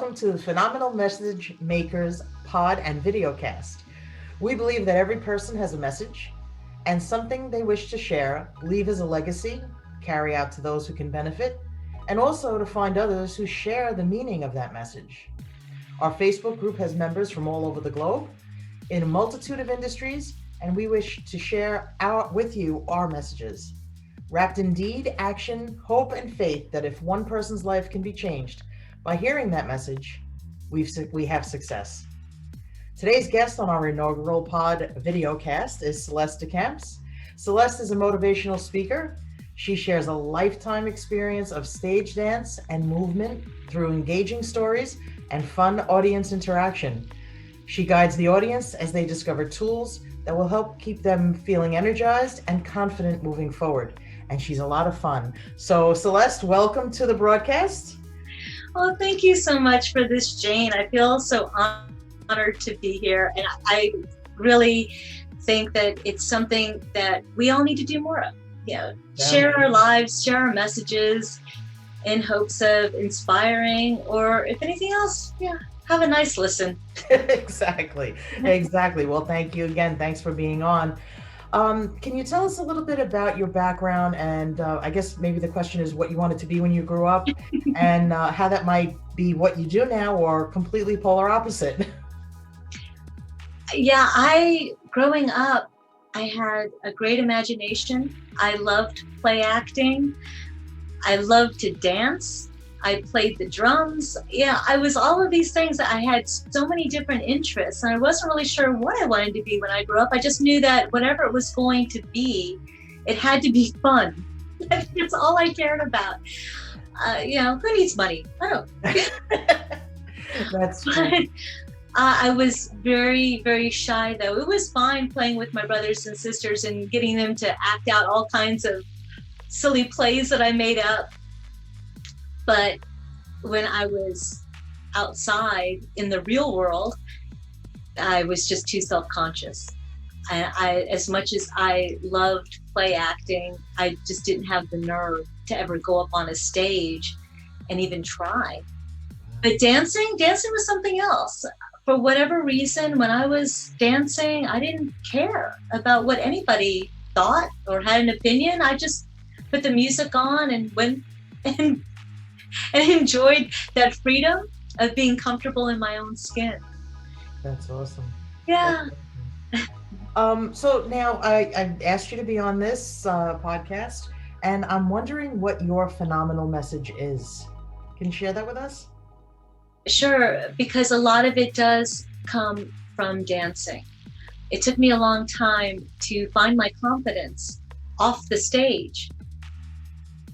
welcome to the Phenomenal Message Makers pod and videocast. We believe that every person has a message and something they wish to share, leave as a legacy, carry out to those who can benefit, and also to find others who share the meaning of that message. Our Facebook group has members from all over the globe in a multitude of industries, and we wish to share with you our messages. Wrapped in deed, action, hope, and faith that if one person's life can be changed by hearing that message, we have success. Today's guest on our inaugural pod videocast is Celeste DeCamps. Celeste is a motivational speaker. She shares a lifetime experience of stage dance and movement through engaging stories and fun audience interaction. She guides the audience as they discover tools that will help keep them feeling energized and confident moving forward. And she's a lot of fun. So Celeste, welcome to the broadcast. Well, thank you so much for this, Jane. I feel so honored to be here. And I really think that it's something that we all need to do more of. Share our lives, share our messages in hopes of inspiring, or if anything else, have a nice listen. Exactly. Well, thank you again. Thanks for being on. Can you tell us a little bit about your background? And I guess maybe the question is what you wanted to be when you grew up and how that might be what you do now or completely polar opposite. Growing up, I had a great imagination. I loved play acting. I loved to dance. I played the drums. I was all of these things. I had so many different interests, and I wasn't really sure what I wanted to be when I grew up. I just knew that whatever it was going to be, it had to be fun. That's all I cared about. Who needs money? I don't. That's true. I was very, very shy, though. It was fine playing with my brothers and sisters and getting them to act out all kinds of silly plays that I made up. But when I was outside in the real world, I was just too self-conscious. As much as I loved play acting, I just didn't have the nerve to ever go up on a stage and even try. But dancing was something else. For whatever reason, when I was dancing, I didn't care about what anybody thought or had an opinion. I just put the music on and went and enjoyed that freedom of being comfortable in my own skin. That's awesome. Yeah. That's awesome. So now I asked you to be on this podcast, and I'm wondering what your phenomenal message is. Can you share that with us? Sure, because a lot of it does come from dancing. It took me a long time to find my confidence off the stage.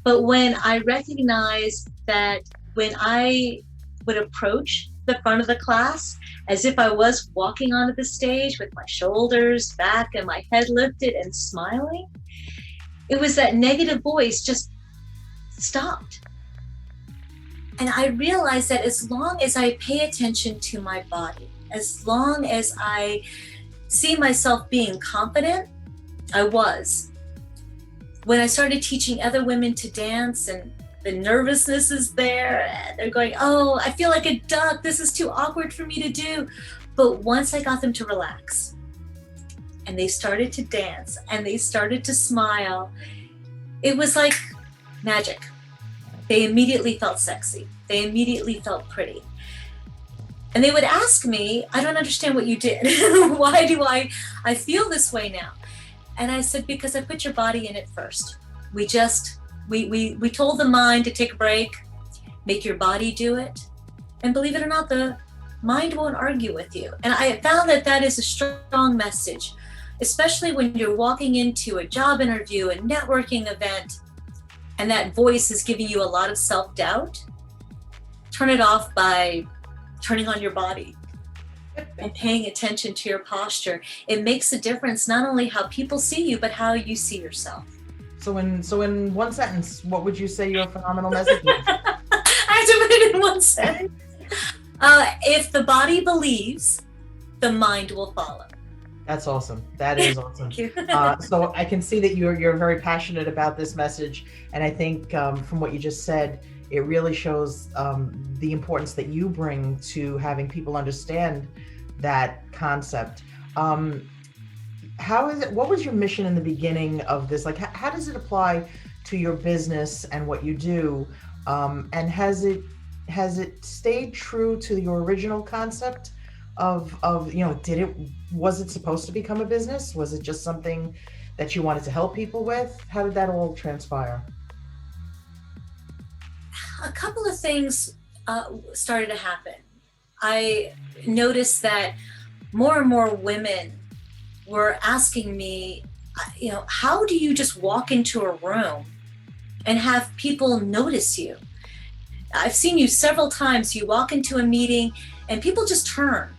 But when I recognized that when I would approach the front of the class as if I was walking onto the stage with my shoulders back and my head lifted and smiling, it was that negative voice just stopped. And I realized that as long as I pay attention to my body, as long as I see myself being confident, I was. When I started teaching other women to dance and the nervousness is there, and they're going, oh, I feel like a duck, this is too awkward for me to do. But once I got them to relax and they started to dance and they started to smile, it was like magic. They immediately felt sexy. They immediately felt pretty. And they would ask me, I don't understand what you did. Why do I feel this way now? And I said, because I put your body in it first. We told the mind to take a break, make your body do it. And believe it or not, the mind won't argue with you. And I found that is a strong message, especially when you're walking into a job interview, a networking event, and that voice is giving you a lot of self-doubt. Turn it off by turning on your body and paying attention to your posture. It makes a difference, not only how people see you, but how you see yourself. So in one sentence, what would you say your phenomenal message is? I have to put it in one sentence. If the body believes, the mind will follow. That's awesome. That is awesome. Thank you. So I can see that you're very passionate about this message, and I think from what you just said, it really shows the importance that you bring to having people understand that concept. How is it? What was your mission in the beginning of this? Like, how does it apply to your business and what you do? And has it stayed true to your original concept of did it was it supposed to become a business? Was it just something that you wanted to help people with? How did that all transpire? A couple of things started to happen. I noticed that more and more women were asking me, how do you just walk into a room and have people notice you? I've seen you several times. You walk into a meeting and people just turn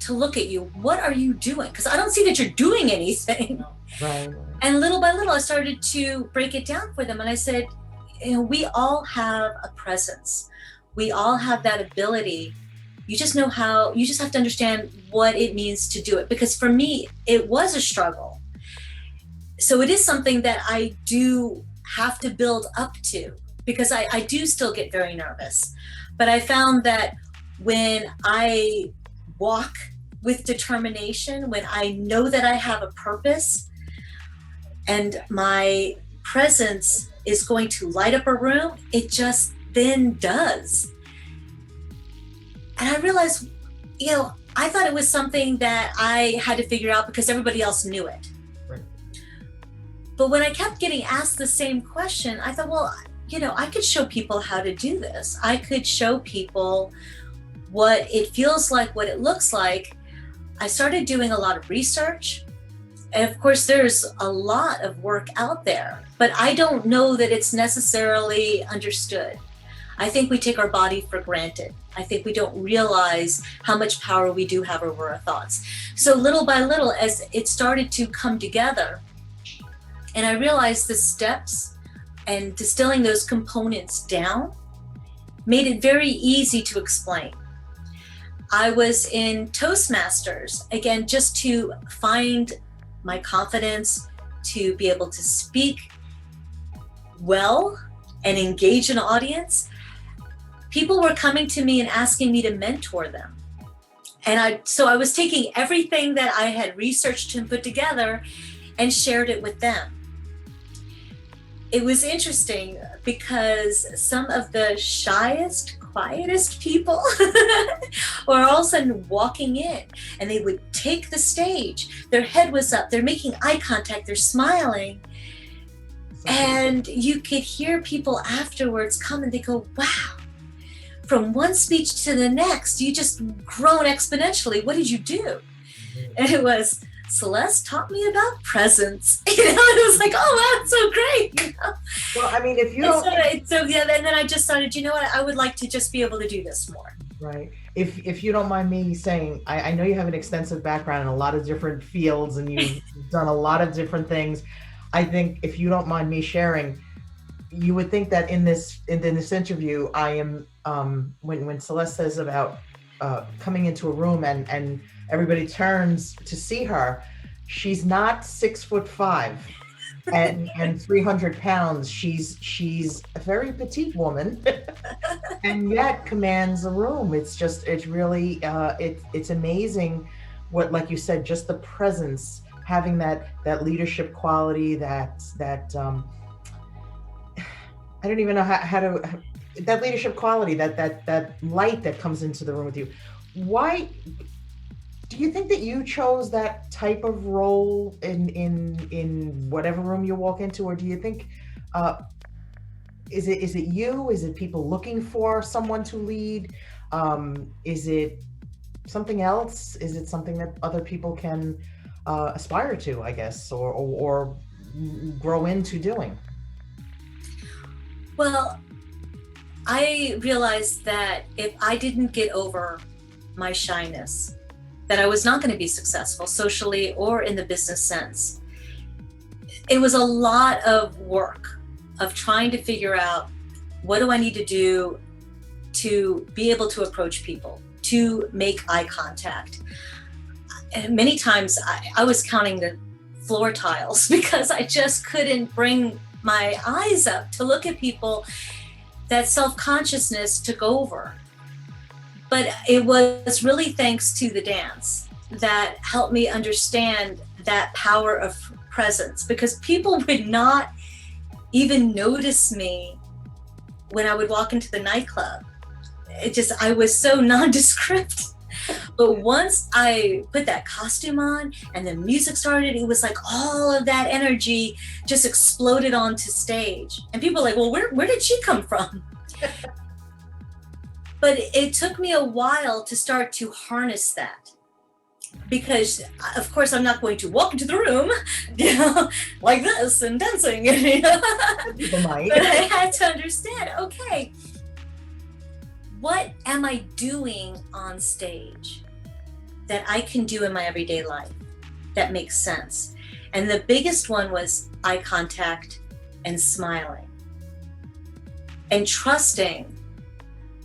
to look at you. What are you doing? Because I don't see that you're doing anything. Right. And little by little, I started to break it down for them. And I said, we all have a presence. We all have that ability. You just have to understand what it means to do it. Because for me, it was a struggle. So it is something that I do have to build up to, because I do still get very nervous. But I found that when I walk with determination, when I know that I have a purpose and my presence is going to light up a room, it just then does. And I realized, I thought it was something that I had to figure out because everybody else knew it. Right. But when I kept getting asked the same question, I thought, well, I could show people how to do this. I could show people what it feels like, what it looks like. I started doing a lot of research. And of course, there's a lot of work out there, but I don't know that it's necessarily understood. I think we take our body for granted. I think we don't realize how much power we do have over our thoughts. So little by little, as it started to come together, and I realized the steps and distilling those components down made it very easy to explain. I was in Toastmasters, again, just to find my confidence to be able to speak well and engage an audience. People were coming to me and asking me to mentor them. And so I was taking everything that I had researched and put together and shared it with them. It was interesting because some of the shyest, quietest people were all of a sudden walking in, and they would take the stage. Their head was up, they're making eye contact, they're smiling. And you could hear people afterwards come and they go, wow, from one speech to the next, you just grown exponentially. What did you do? And it was, Celeste taught me about presence. It was like, oh, that's so great. Well, I mean, if you don't, and then I just started, I would like to just be able to do this more. right. If you don't mind me saying, I know you have an extensive background in a lot of different fields and you've done a lot of different things. I think if you don't mind me sharing, you would think that in this interview, I am when Celeste says about coming into a room and everybody turns to see her, she's not 6'5" and 300 pounds. She's a very petite woman, and yet commands a room. It's really it's amazing what, like you said, just the presence, having that leadership quality, that I don't even know how to, that leadership quality, that light that comes into the room with you. Why do you think that you chose that type of role in whatever room you walk into, or do you think is it you? Is it people looking for someone to lead? Is it something else? Is it something that other people can aspire to, I guess, or grow into doing? Well, I realized that if I didn't get over my shyness, that I was not going to be successful socially or in the business sense. It was a lot of work of trying to figure out, what do I need to do to be able to approach people, to make eye contact. And many times I was counting the floor tiles because I just couldn't bring my eyes up to look at people. that self-consciousness took over. But it was really thanks to the dance that helped me understand that power of presence, because people would not even notice me when I would walk into the nightclub. I was so nondescript. But once I put that costume on and the music started, it was like all of that energy just exploded onto stage. And people were like, well, where did she come from? But it took me a while to start to harness that. Because, of course, I'm not going to walk into the room, like this and dancing. People might. But I had to understand, okay, what am I doing on stage that I can do in my everyday life that makes sense? And the biggest one was eye contact and smiling and trusting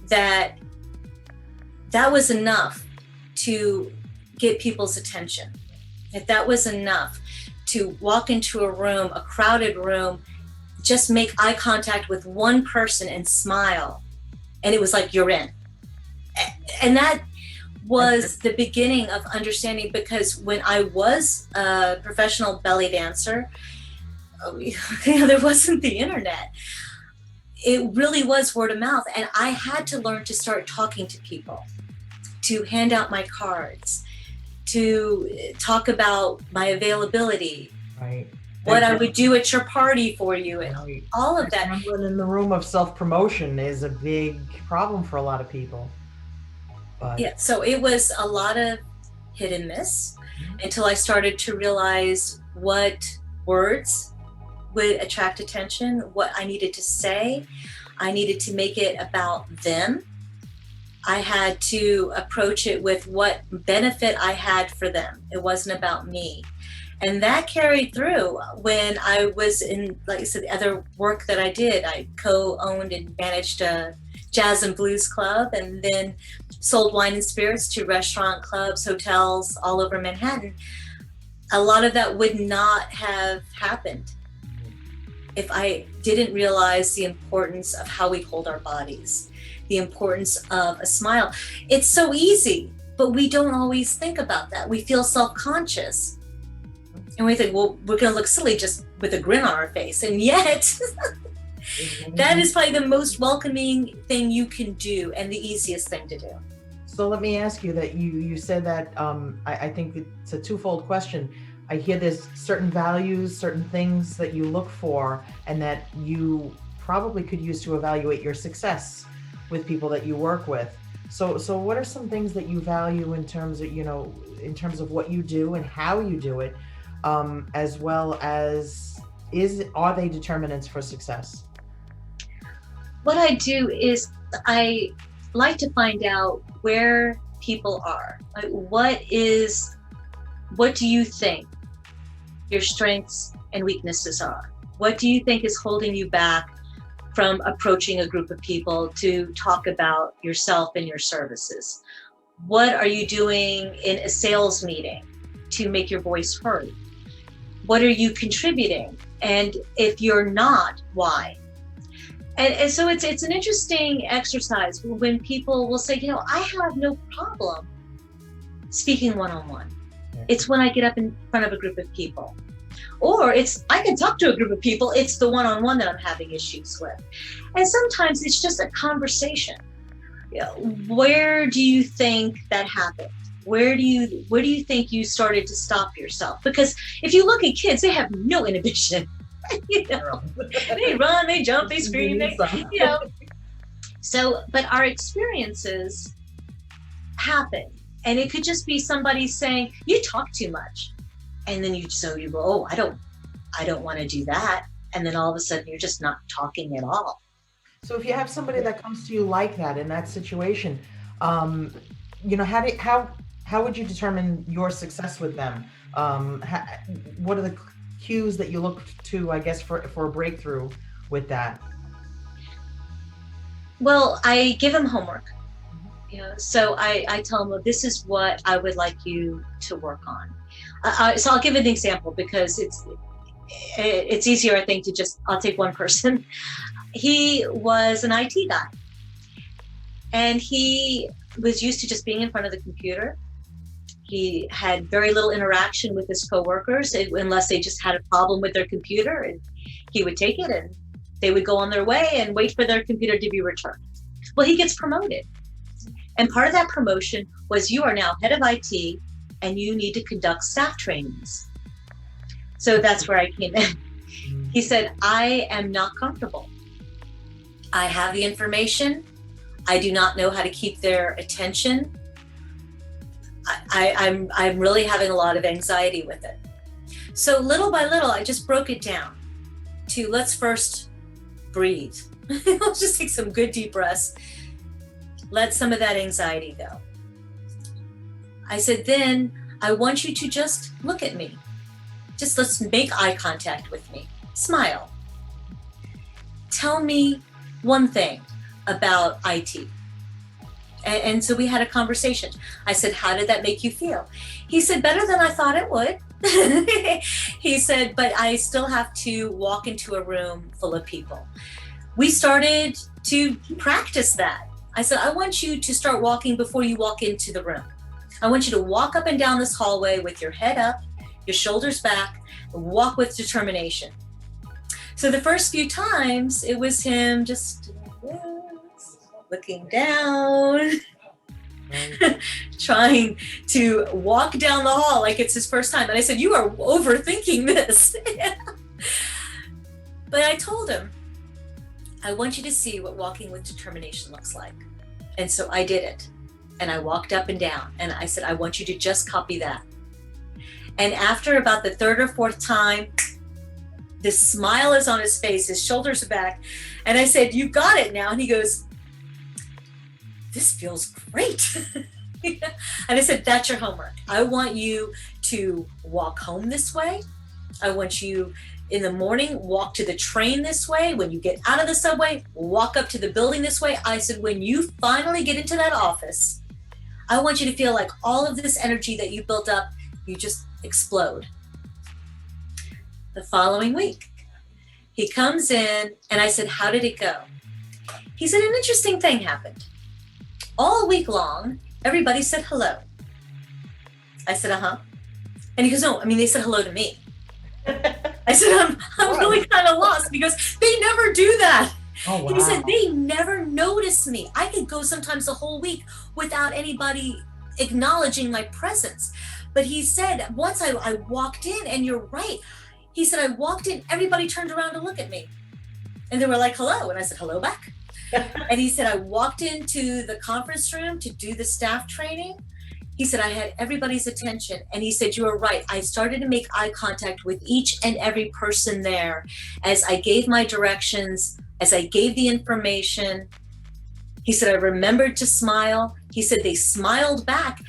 that was enough to get people's attention. That was enough to walk into a room, a crowded room, just make eye contact with one person and smile. And it was like, you're in. And that was the beginning of understanding, because when I was a professional belly dancer, there wasn't the internet. It really was word of mouth. And I had to learn to start talking to people, to hand out my cards, to talk about my availability, Right. what I would do at your party for you, and Right. all of that. Gambling in the room of self-promotion is a big problem for a lot of people. But Yeah, so it was a lot of hit and miss until I started to realize what words would attract attention, what I needed to say. I needed to make it about them. I had to approach it with what benefit I had for them. It wasn't about me. And that carried through when I was in, like I said, the other work that I did. I co-owned and managed a jazz and blues club, and then sold wine and spirits to restaurant clubs, hotels all over Manhattan. A lot of that would not have happened if I didn't realize the importance of how we hold our bodies, the importance of a smile. It's so easy, but we don't always think about that. We feel self-conscious. And we think, well, we're gonna look silly just with a grin on our face. And yet, that is probably the most welcoming thing you can do and the easiest thing to do. so let me ask you that you said that I think it's a twofold question. I hear there's certain values, certain things that you look for, and that you probably could use to evaluate your success with people that you work with. So what are some things that you value in terms of, in terms of what you do and how you do it, as well as are they determinants for success? What I do is I like to find out where people are. Like, what do you think your strengths and weaknesses are? What do you think is holding you back from approaching a group of people to talk about yourself and your services? What are you doing in a sales meeting to make your voice heard? What are you contributing? And if you're not, why? And so it's an interesting exercise when people will say, I have no problem speaking one-on-one. Yeah. It's when I get up in front of a group of people. Or I can talk to a group of people, it's the one-on-one that I'm having issues with. And sometimes it's just a conversation. Where do you think that happened? Where do you think you started to stop yourself? Because if you look at kids, they have no inhibition. They run, they jump, they scream, but our experiences happen. And it could just be somebody saying, you talk too much. And then you go, oh, I don't want to do that. And then all of a sudden you're just not talking at all. So if you have somebody that comes to you like that in that situation, how would you determine your success with them? What are the cues that you look to, I guess, for a breakthrough with that? Well, I give them homework. So I tell them, well, this is what I would like you to work on. So I'll give an example because it's easier, I think, I'll take one person. he was an IT guy, and he was used to just being in front of the computer. He had very little interaction with his coworkers unless they just had a problem with their computer, and he would take it and they would go on their way and wait for their computer to be returned. Well, he gets promoted. And part of that promotion was, you are now head of IT and you need to conduct staff trainings. So that's where I came in. He said, I am not comfortable. I have the information. I do not know how to keep their attention. I'm really having a lot of anxiety with it. So little by little, I just broke it down to, let's first breathe. Let's just take some good deep breaths. Let some of that anxiety go. I said, then I want you to just look at me. Just let's make eye contact with me. Smile. Tell me one thing about IT. And so we had a conversation. I said, how did that make you feel? He said, better than I thought it would. He said, but I still have to walk into a room full of people. We started to practice that. I said, I want you to start walking before you walk into the room. I want you to walk up and down this hallway with your head up, your shoulders back, and walk with determination. So the first few times, it was him just looking down, trying to walk down the hall like it's his first time. And I said, you are overthinking this. But I told him, I want you to see what walking with determination looks like. And so I did it. And I walked up and down. And I said, I want you to just copy that. And after about the third or fourth time, this smile is on his face, his shoulders are back. And I said, you got it now. And he goes, this feels great. And I said, that's your homework. I want you to walk home this way. I want you in the morning, walk to the train this way. When you get out of the subway, walk up to the building this way. I said, when you finally get into that office, I want you to feel like all of this energy that you built up, you just explode. The following week, he comes in and I said, how did it go? He said, an interesting thing happened. All week long, everybody said hello. I said, uh-huh. And he goes, no, I mean, they said hello to me. I said, I'm really kind of lost because they never do that. Oh, wow. He said, they never notice me. I could go sometimes the whole week without anybody acknowledging my presence. But he said, once I walked in, and you're right. He said, I walked in, everybody turned around to look at me. And they were like, hello. And I said, hello back. And he said, I walked into the conference room to do the staff training. He said, I had everybody's attention. And he said, you are right. I started to make eye contact with each and every person there as I gave my directions, as I gave the information. He said, I remembered to smile. He said, they smiled back.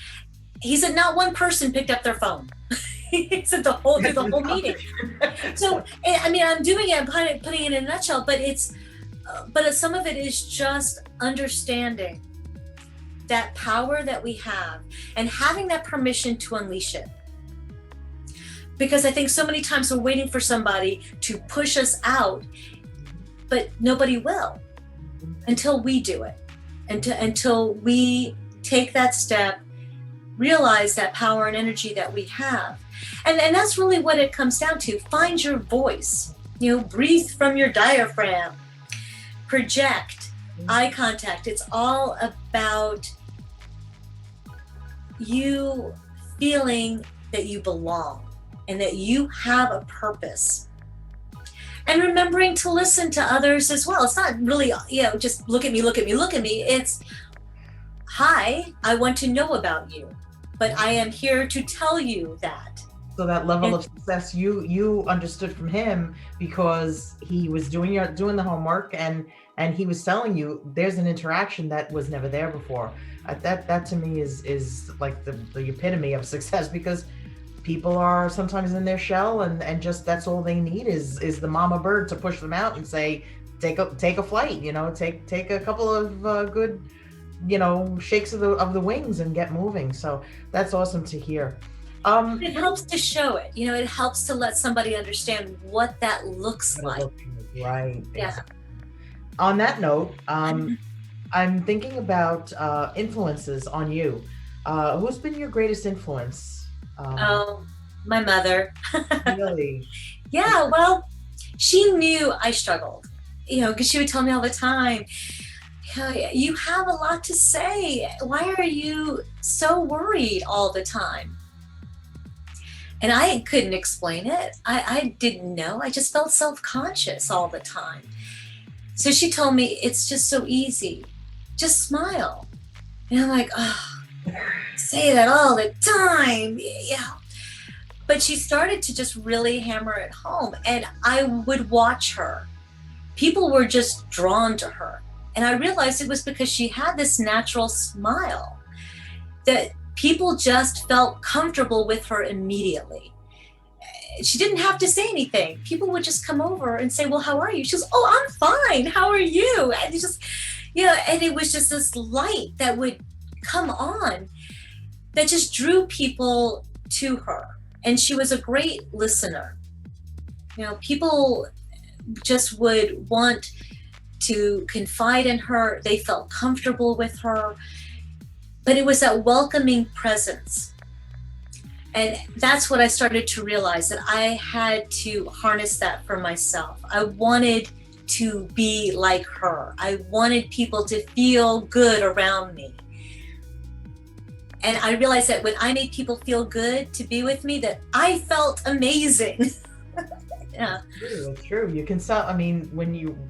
He said, not one person picked up their phone. He said, through the whole meeting. So, I mean, I'm doing it, I'm kind of putting it in a nutshell, but some of it is just understanding that power that we have and having that permission to unleash it. Because I think so many times we're waiting for somebody to push us out, but nobody will until we do it. Until we take that step, realize that power and energy that we have. And that's really what it comes down to. Find your voice, breathe from your diaphragm, project, eye contact. It's all about you feeling that you belong and that you have a purpose. And remembering to listen to others as well. It's not really, just look at me, look at me, look at me. It's, hi, I want to know about you, but I am here to tell you that. So that level of success you understood from him because he was doing the homework and he was telling you there's an interaction that was never there before. That to me is like the epitome of success, because people are sometimes in their shell and just that's all they need is the mama bird to push them out and say, take a flight, take a couple of good, shakes of the wings and get moving. So that's awesome to hear. It helps to show it. It helps to let somebody understand what that looks like. Right. Yeah. On that note, I'm thinking about influences on you. Who's been your greatest influence? Oh, my mother. Really? Yeah, well, she knew I struggled, because she would tell me all the time, you have a lot to say. Why are you so worried all the time? And I couldn't explain it. I didn't know. I just felt self-conscious all the time. So she told me, it's just so easy. Just smile. And I'm like, oh, say that all the time. Yeah. But she started to just really hammer it home. And I would watch her. People were just drawn to her. And I realized it was because she had this natural smile that people just felt comfortable with her immediately. She didn't have to say anything. People would just come over and say, well, how are you? She goes, oh, I'm fine. How are you? And it just, and it was just this light that would come on that just drew people to her. And she was a great listener. People just would want to confide in her. They felt comfortable with her. But it was that welcoming presence. And that's what I started to realize, that I had to harness that for myself. I wanted to be like her. I wanted people to feel good around me. And I realized that when I made people feel good to be with me, that I felt amazing. Yeah. It's true. You can sell. I mean,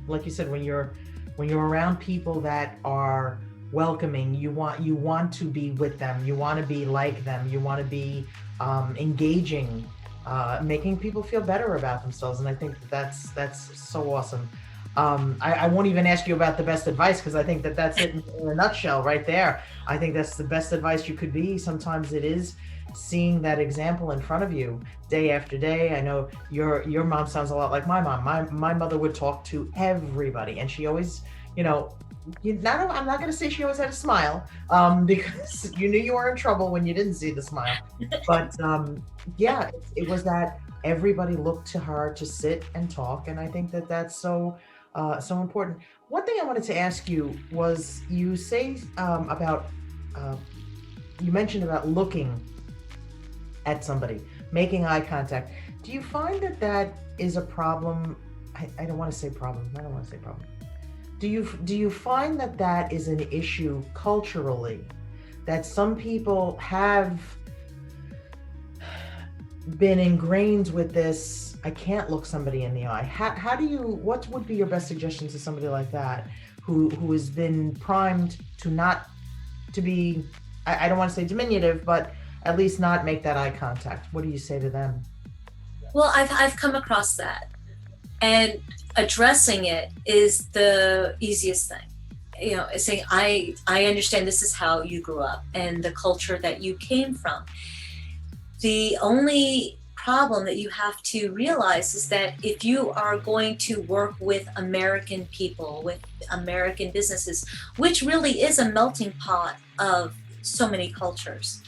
like you said, when you're around people that are welcoming, you want to be with them. You want to be like them. You want to be engaging, making people feel better about themselves. And I think that's so awesome. I won't even ask you about the best advice, because I think that's it in a nutshell right there. I think that's the best advice you could be. Sometimes it is seeing that example in front of you day after day. I know your mom sounds a lot like my mom. My mother would talk to everybody, and she always, I'm not going to say she always had a smile, because you knew you were in trouble when you didn't see the smile. But yeah, it was that everybody looked to her to sit and talk, and I think that's so important. One thing I wanted to ask you was, you say about you mentioned about looking at somebody, making eye contact. Do you find that is a problem? I don't want to say problem. I don't want to say problem. Do you find that is an issue culturally, that some people have been ingrained with this? I can't look somebody in the eye. What would be your best suggestion to somebody like that, who has been primed to be, I don't want to say diminutive, but at least not make that eye contact? What do you say to them? Well, I've come across that, and addressing it is the easiest thing. Saying, I understand this is how you grew up and the culture that you came from. The only problem that you have to realize is that if you are going to work with American people, with American businesses, which really is a melting pot of so many cultures,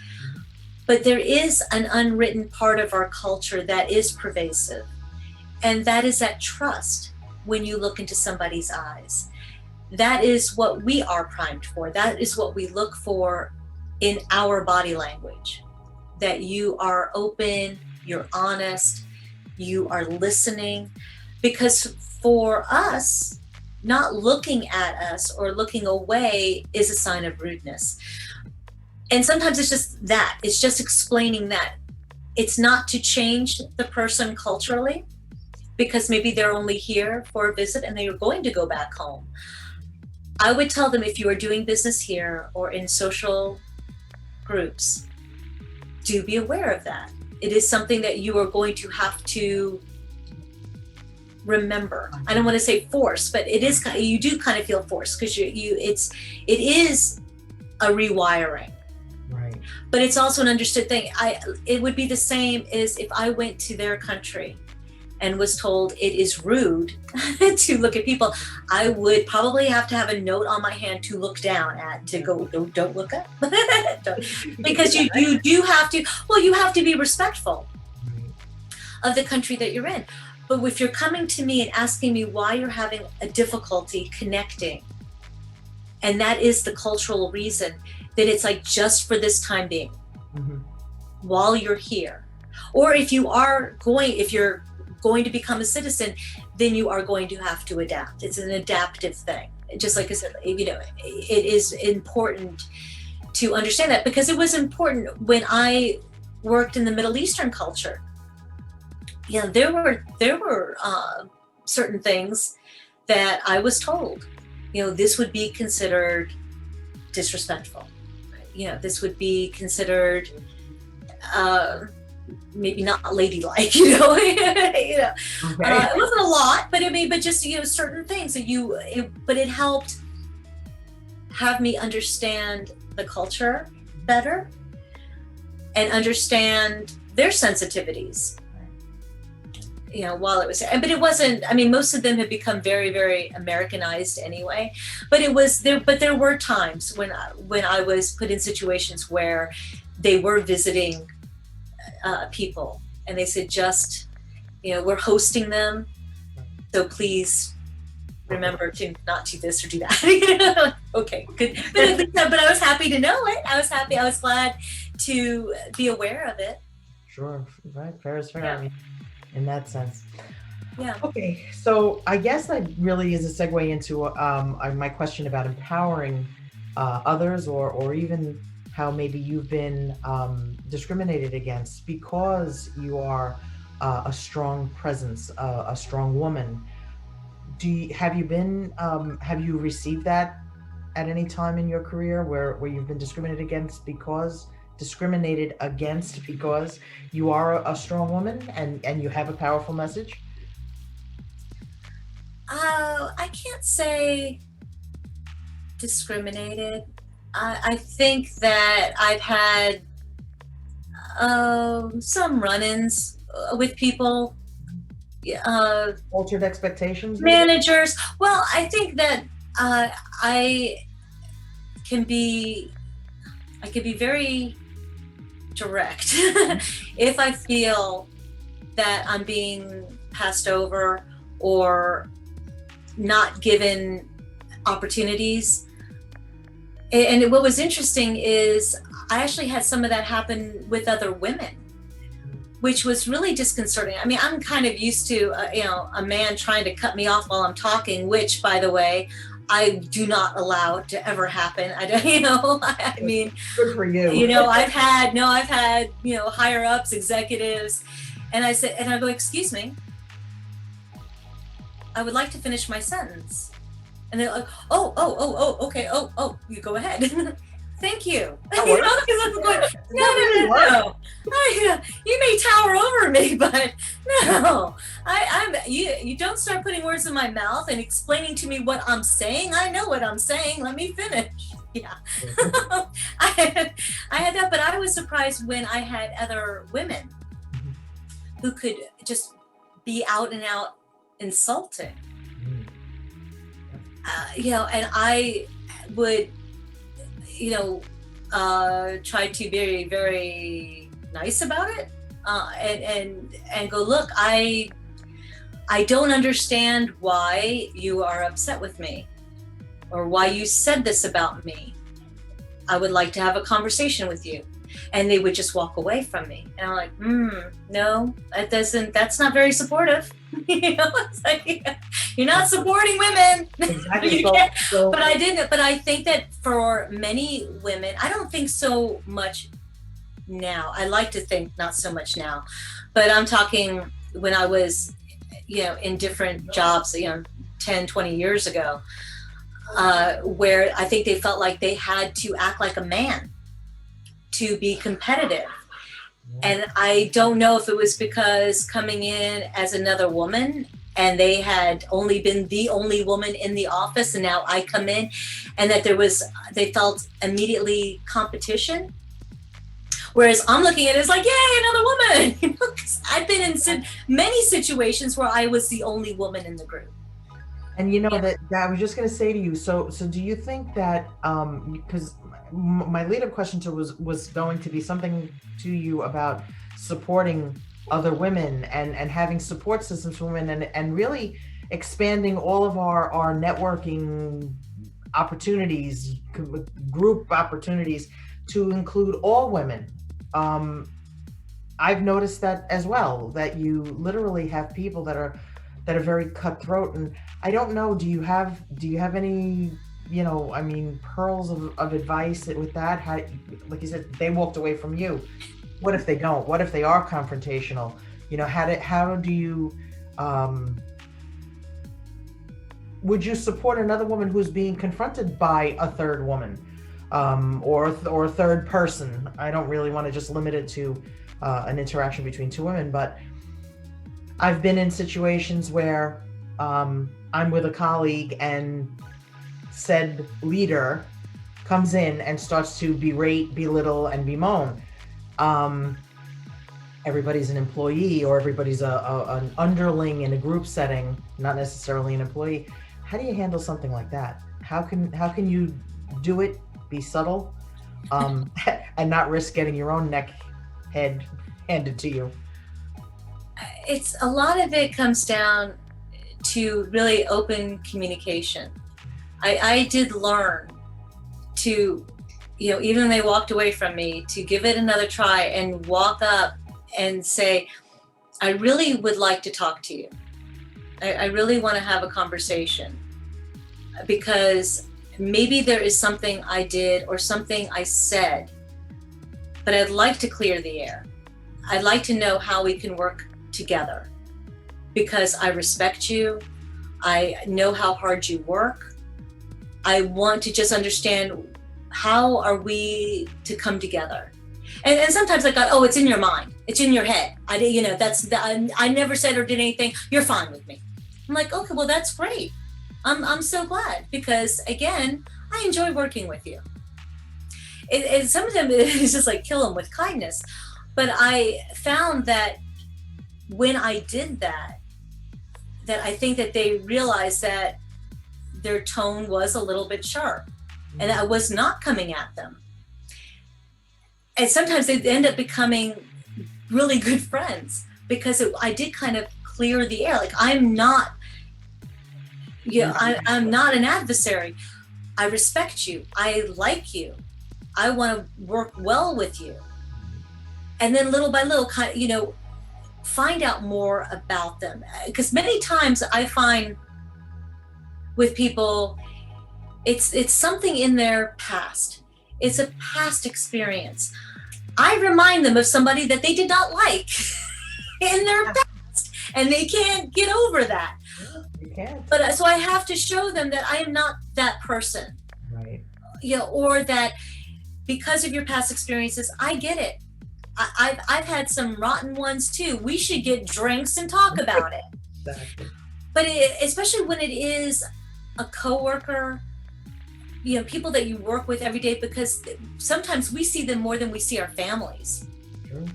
but there is an unwritten part of our culture that is pervasive, and that is that trust. When you look into somebody's eyes, that is what we are primed for. That is what we look for in our body language, that you are open, you're honest, you are listening. Because for us, not looking at us or looking away is a sign of rudeness. And sometimes it's just that. It's just explaining that. It's not to change the person culturally, because maybe they're only here for a visit and they are going to go back home. I would tell them, if you are doing business here or in social groups, do be aware of that. It is something that you are going to have to remember. I don't want to say force, but it is, you do kind of feel forced, because it is a rewiring. Right. But it's also an understood thing. It would be the same as if I went to their country and was told it is rude to look at people. I would probably have to have a note on my hand to look down at, to go, don't look up. Because you do have to, well, you have to be respectful of the country that you're in. But if you're coming to me and asking me why you're having a difficulty connecting, and that is the cultural reason, that it's like just for this time being, Mm-hmm. while you're here. Or if you're going to become a citizen, then you are going to have to adapt. It's an adaptive thing. Just like I said, it is important to understand that, because it was important when I worked in the Middle Eastern culture. There were certain things that I was told, this would be considered disrespectful. This would be considered maybe not ladylike. Okay. It wasn't a lot, but just certain things that but it helped have me understand the culture better and understand their sensitivities. While it was, but it wasn't. I mean, most of them have become very, very Americanized anyway. But it was there. But there were times when I was put in situations where they were visiting people, and they said, just, we're hosting them, so please remember to not do this or do that. Okay, good. But I was happy to know it. I was glad to be aware of it. Sure, right. Fair is fair. Yeah. I mean, in that sense. Yeah. Okay, so I guess that really is a segue into my question about empowering others, or even how maybe you've been discriminated against because you are a strong presence, a strong woman. Have you received that at any time in your career where you've been discriminated against because you are a strong woman and you have a powerful message? I can't say discriminated. I think that I've had some run-ins with people, Altered expectations, maybe? managers. Well, I think that I can be very direct if I feel that I'm being passed over or not given opportunities. And what was interesting is I actually had some of that happen with other women, which was really disconcerting. I mean, I'm kind of used to a man trying to cut me off while I'm talking, which, by the way, I do not allow to ever happen. I mean, good for you. I've had higher ups, executives, and I go, excuse me, I would like to finish my sentence. And they're like, okay, you go ahead. Thank you. Because I'm going, no. You may tower over me, but no. You don't start putting words in my mouth and explaining to me what I'm saying. I know what I'm saying. Let me finish. Yeah. I had that, but I was surprised when I had other women who could just be out and out insulting. And I would, try to be very, very nice about it, and go, look, I don't understand why you are upset with me or why you said this about me. I would like to have a conversation with you. And they would just walk away from me. And I'm like, no, that's not very supportive. It's like, you're not supporting women. Exactly. But I didn't. But I think that for many women, I don't think so much now. I like to think not so much now, but I'm talking when I was, in different jobs, 10, 20 years ago, where I think they felt like they had to act like a man to be competitive. And I don't know if it was because coming in as another woman and they had only been the only woman in the office, and now I come in, and that they felt immediately competition. Whereas I'm looking at it as like, yay, another woman. 'Cause I've been in many situations where I was the only woman in the group. And that I was just going to say to you, so do you think that, because my lead-up question was going to be something to you about supporting other women and having support systems for women and really expanding all of our networking opportunities, group opportunities to include all women. Um, I've noticed that as well, that you literally have people that are very cutthroat. And I don't know, do you have any, I mean, pearls of advice with that? How, like you said, they walked away from you. What if they don't? What if they are confrontational? How do you would you support another woman who's being confronted by a third woman, or a third person? I don't really want to just limit it to an interaction between two women, but I've been in situations where I'm with a colleague and said leader comes in and starts to berate, belittle, and bemoan. Um, Everybody's an employee, or everybody's an underling in a group setting, not necessarily an employee. How do you handle something like that? How can you do it, be subtle, and not risk getting your own head handed to you? It's a lot of it comes down to really open communication. I did learn to, even when they walked away from me, to give it another try and walk up and say, I really would like to talk to you. I really want to have a conversation, because maybe there is something I did or something I said, but I'd like to clear the air. I'd like to know how we can work together, because I respect you. I know how hard you work. I want to just understand, how are we to come together? And sometimes I got, oh, it's in your mind. It's in your head. I never said or did anything. You're fine with me. I'm like, okay, well, that's great. I'm so glad, because again, I enjoy working with you. Sometimes it's just like, kill them with kindness. But I found that when I did that I think that they realized that their tone was a little bit sharp, and I was not coming at them. And sometimes they end up becoming really good friends, because I did kind of clear the air. Like, I'm not, I'm not an adversary. I respect you. I like you. I want to work well with you. And then little by little, find out more about them. Because many times I find with people, it's something in their past. It's a past experience. I remind them of somebody that they did not like in their past, and they can't get over that. You can't. But so I have to show them that I am not that person. Right. Or that because of your past experiences, I get it. I've had some rotten ones too. We should get drinks and talk about it. Exactly. But especially when it is a coworker, people that you work with every day, because sometimes we see them more than we see our families. True.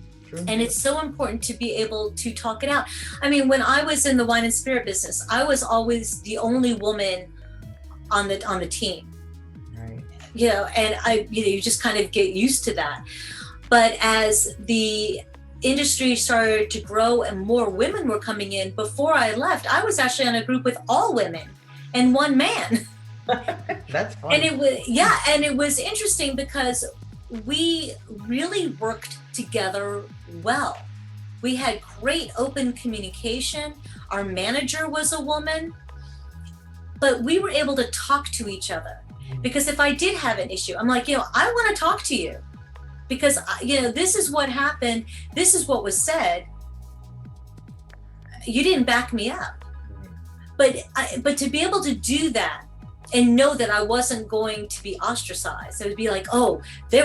And it's so important to be able to talk it out. I mean, when I was in the wine and spirit business, I was always the only woman on the team. Right. And you just kind of get used to that. But as the industry started to grow and more women were coming in, before I left, I was actually on a group with all women and one man. That's fun. And it was interesting, because we really worked together well. We had great open communication. Our manager was a woman, but we were able to talk to each other. Because if I did have an issue, I'm like, I want to talk to you, because this is what happened. This is what was said. You didn't back me up. But to be able to do that and know that I wasn't going to be ostracized, it would be like, that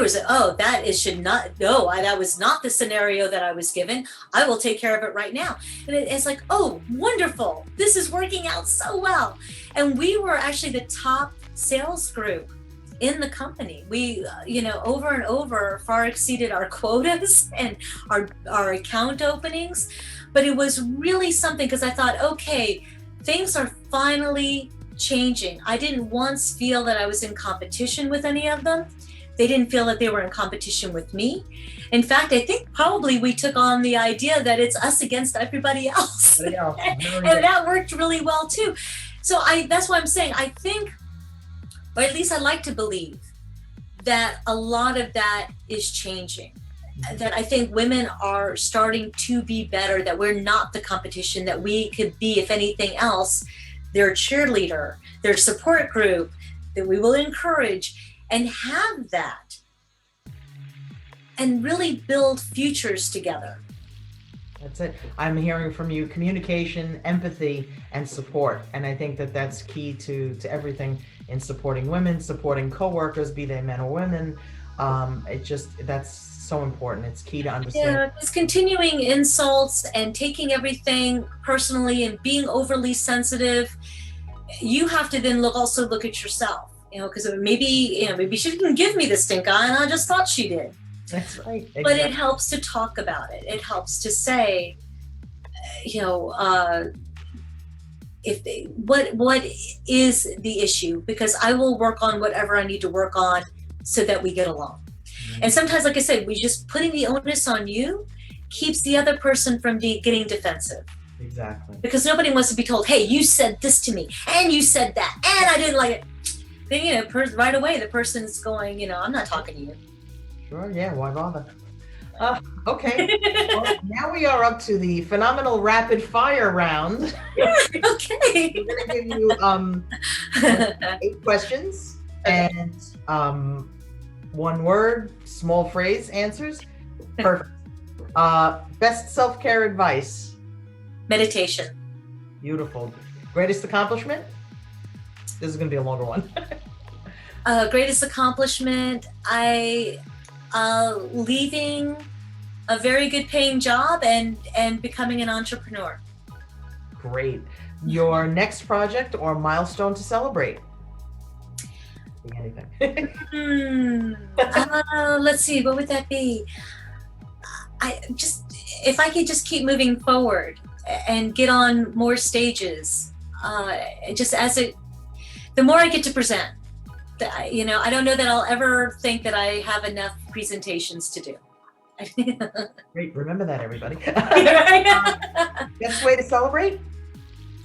was not the scenario that I was given. I will take care of it right now. And it's like, wonderful. This is working out so well. And we were actually the top sales group in the company. We, over and over far exceeded our quotas and our account openings. But it was really something, because I thought, okay, things are finally changing. I didn't once feel that I was in competition with any of them. They didn't feel that they were in competition with me. In fact, I think probably we took on the idea that it's us against everybody else. And that worked really well too. So that's why I'm saying, I think, or at least I like to believe, that a lot of that is changing. That I think women are starting to be better, that we're not the competition, that we could be, if anything else, their cheerleader, their support group, that we will encourage and have that and really build futures together. That's it. I'm hearing from you communication, empathy, and support. And I think that that's key to everything in supporting women, supporting coworkers, be they men or women. That's so important. It's key to understand. Yeah, it's continuing insults and taking everything personally and being overly sensitive. You have to then also look at yourself, because maybe she didn't give me the stink eye and I just thought she did. That's right. Exactly. But it helps to talk about it. It helps to say, what is the issue? Because I will work on whatever I need to work on so that we get along. Mm-hmm. And sometimes, like I said, we just putting the onus on you keeps the other person from getting defensive. Exactly. Because nobody wants to be told, hey, you said this to me and you said that and I didn't like it. Then, right away, the person's going, I'm not talking to you. Sure, yeah, why bother? Okay, well, now we are up to the phenomenal rapid fire round. Okay. We're going to give you 8 questions and 1 word, small phrase answers. Perfect. Best self-care advice? Meditation. Beautiful. Greatest accomplishment? This is going to be a longer one. Greatest accomplishment, leaving a very good paying job and becoming an entrepreneur. Great. Your next project or milestone to celebrate? Anything. Let's see, what would that be? If I could just keep moving forward and get on more stages, the more I get to present, I don't know that I'll ever think that I have enough presentations to do. Great. Remember that, everybody. Best way to celebrate?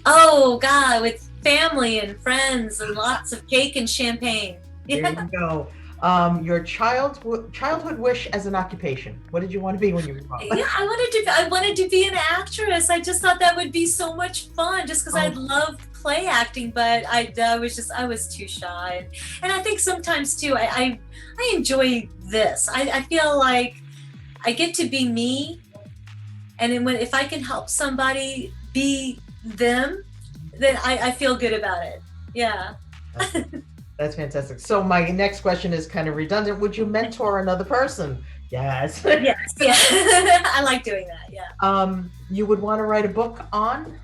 Oh, God, with family and friends and lots of cake and champagne. There you go. Your childhood wish as an occupation. What did you want to be when you were young? Yeah, I wanted to be an actress. I just thought that would be so much fun, just because I loved play acting, but I was too shy. And I think sometimes too, I enjoy this. I feel like I get to be me, and then if I can help somebody be them, then I feel good about it. Yeah. That's fantastic. So my next question is kind of redundant. Would you mentor another person? Yes. Yes. Yeah. I like doing that. Yeah. You would want to write a book on?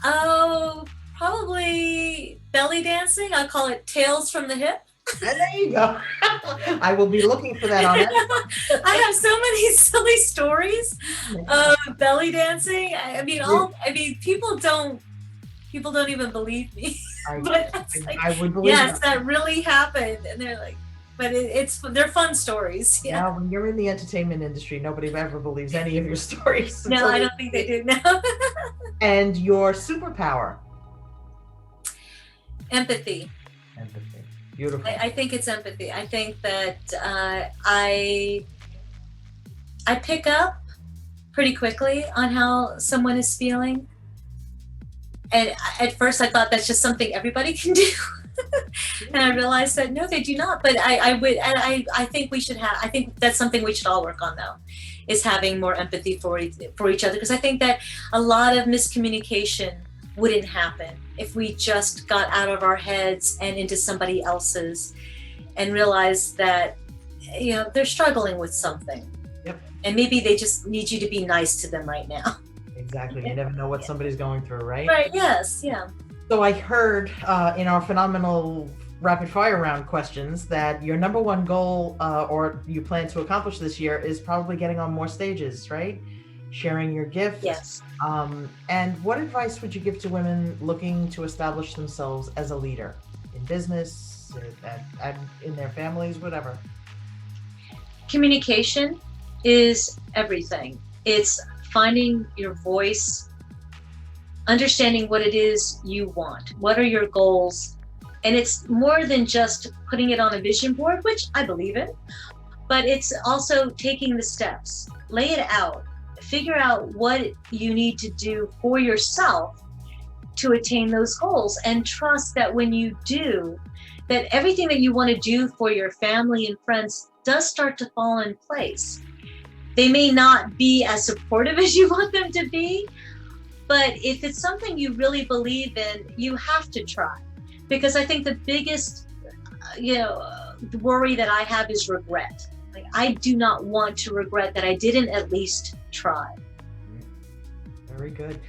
Oh, probably belly dancing. I call it Tales from the Hip. And there you go. I will be looking for that on it. I have so many silly stories of belly dancing. People don't even believe me. I would believe. Yes, that really happened, and they're like, but they're fun stories. Yeah. Now, when you're in the entertainment industry, nobody ever believes any of your stories. No, I don't think they do now. And your superpower? Empathy. Empathy. Beautiful. I think it's empathy. I think that I pick up pretty quickly on how someone is feeling. And at first I thought that's just something everybody can do. And I realized that no, they do not. But I think we should have. I think that's something we should all work on, though, is having more empathy for each other. Because I think that a lot of miscommunication wouldn't happen if we just got out of our heads and into somebody else's, and realized that they're struggling with something. Yep. And maybe they just need you to be nice to them right now. Exactly. You never know what somebody's going through, right? Right. Yes. Yeah. So I heard in our phenomenal rapid fire round questions that your number one goal or you plan to accomplish this year is probably getting on more stages, right? Sharing your gift. Yes. And what advice would you give to women looking to establish themselves as a leader in business, workplace, in their families, whatever? Communication is everything. It's finding your voice, understanding what it is you want. What are your goals? And it's more than just putting it on a vision board, which I believe in, but it's also taking the steps, lay it out, figure out what you need to do for yourself to attain those goals, and trust that when you do, that everything that you want to do for your family and friends does start to fall in place. They may not be as supportive as you want them to be, but if it's something you really believe in, you have to try. Because I think the biggest, worry that I have is regret. Like, I do not want to regret that I didn't at least try. Very good.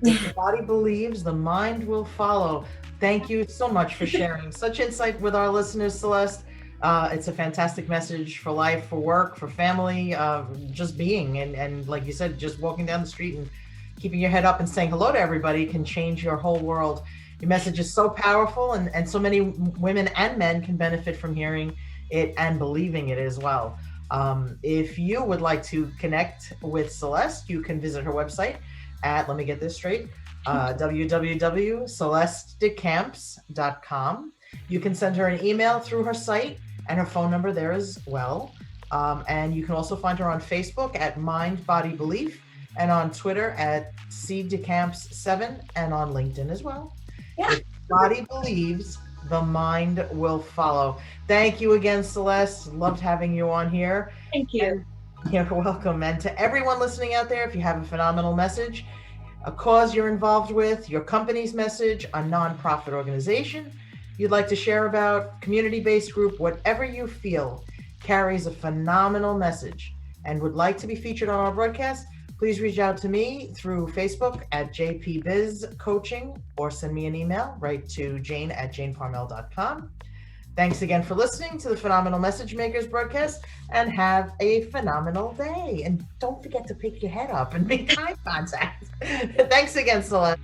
If the body believes, the mind will follow. Thank you so much for sharing such insight with our listeners, Celeste. It's a fantastic message for life, for work, for family, just being. And like you said, just walking down the street and keeping your head up and saying hello to everybody can change your whole world. Your message is so powerful, and so many women and men can benefit from hearing it and believing it as well. If you would like to connect with Celeste, you can visit her website at, let me get this straight, www.celestedecamps.com. You can send her an email through her site and her phone number there as well. And you can also find her on Facebook at Mind Body Belief, and on Twitter at CDeCamps7, and on LinkedIn as well. Yeah. If the body believes, the mind will follow. Thank you again, Celeste. Loved having you on here. Thank you. You're welcome. And to everyone listening out there, if you have a phenomenal message, a cause you're involved with, your company's message, a nonprofit organization you'd like to share about, community-based group, whatever you feel carries a phenomenal message and would like to be featured on our broadcast, please reach out to me through Facebook at JP Coaching, or send me an email right to jane@janeparmel.com. Thanks again for listening to the Phenomenal Message Makers broadcast, and have a phenomenal day. And don't forget to pick your head up and make eye contact. Thanks again, Celeste.